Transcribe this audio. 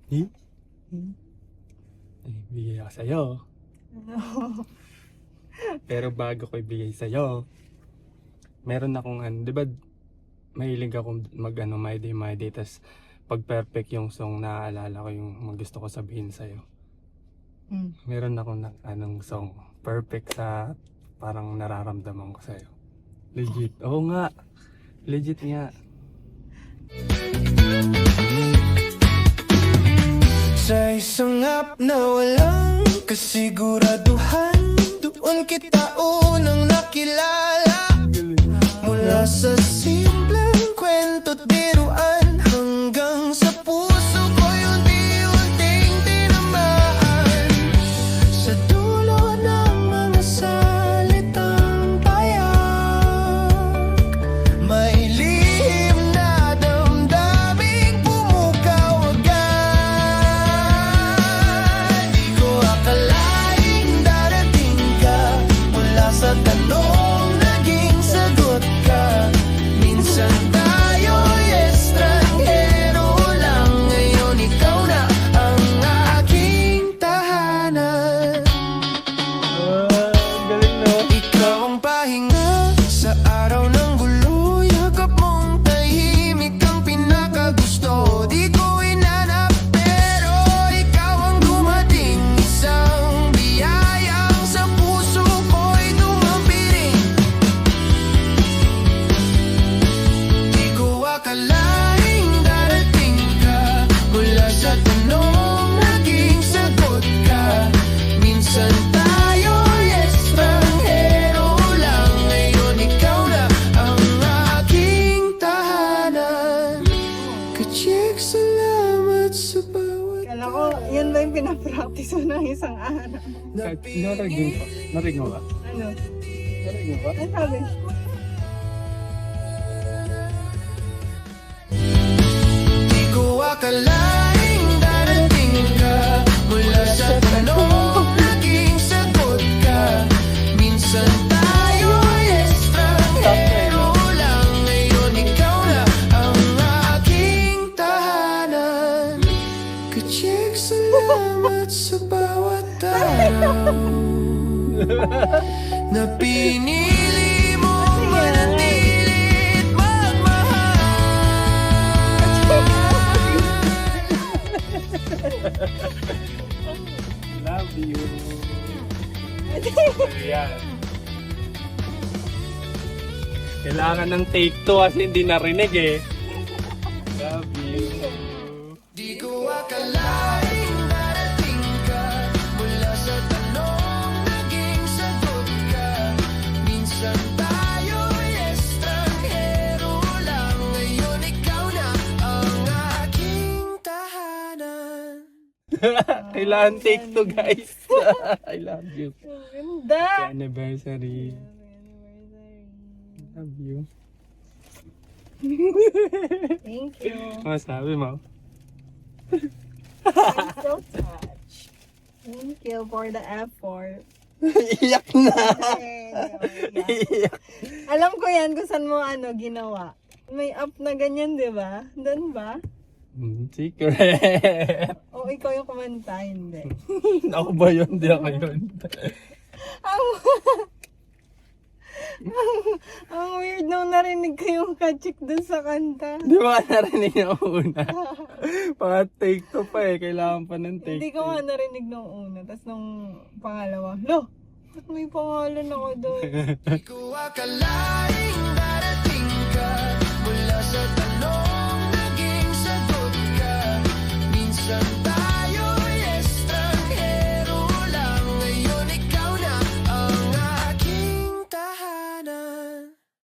Eh? Bigay ako sa'yo. Pero bago ko ibigay sa'yo, meron akong di ba mahilig akong my day, tas pag perfect yung song, naaalala ko yung gusto ko sabihin sa'yo. Meron akong song, perfect sa parang nararamdaman ko sa'yo. Legit. Oo nga. Legit nga. Sa isang app na walang kasiguraduhan, doon kita unang nakilala. Mula sa simpleng kwento't biruan, hanggang sa puso ko'y unti-unting tinamaan. Sa dulo ng mga salitang payak, may lihim na damdaming pumukaw agad. Di ko akalaing darating ka, mula sa tanong naging sagot ka. Minsan tayo'y estranghero lang, ngayon ikaw na ang aking tahanan. Galing no? Ikaw ang pahinga sa araw ng gulo, yakap mong tahimik ang pinakagusto. Di ko inanap pero ikaw ang dumating, isang biyayang sa puso ko'y tumapiring. Di ko akalaing darating ka, mula sa tanong naging sagot ka. Minsan tayo'y estranghero lang, ngayon ikaw na ang aking tahanan. Katsik, salamat sa bawat Kala ko, yan ba yung pinapractice mo ng isang araw? Narinig mo ba? Ano? Narinig mo ba? Ano sabi? Di ko akalaing darating ka, mula sa tanong naging sagot ka. Minsan tayo'y estranghero lang, ngayon ikaw na ang aking tahanan. Katsik, salamat sa bawat araw na pinili mong manatilit Love you. Ayan. Kailangan ng take 2 kasi hindi narinig eh. Love you. Di ko akalaing darating ka, mula sa tanong naging sagot ka. Minsan tayo'y estranghero lang, ngayon ikaw na ang aking tahanan. Kailangan take 2 guys. I love you. Ganda! Happy anniversary. Love you. Thank you. Ano sabi mo? I'm so touched. Thank you for the effort. Iyak na. Iyak. Alam ko yan kung saan mo ginawa. May app na ganyan, di ba? Doon ba? Secret. O ikaw yung kumanta, hindi. Ako ba yun? Hindi ako yun. Ang weird nung narinig ko yung kachik dun sa kanta. Di ba narinig yung una? Pang take 2 pa eh. Kailangan pa ng take 2. Hindi ko nga narinig nung una. Tapos nung pangalawa, lo, ba't may pangalan ako doon? Di ko akalaing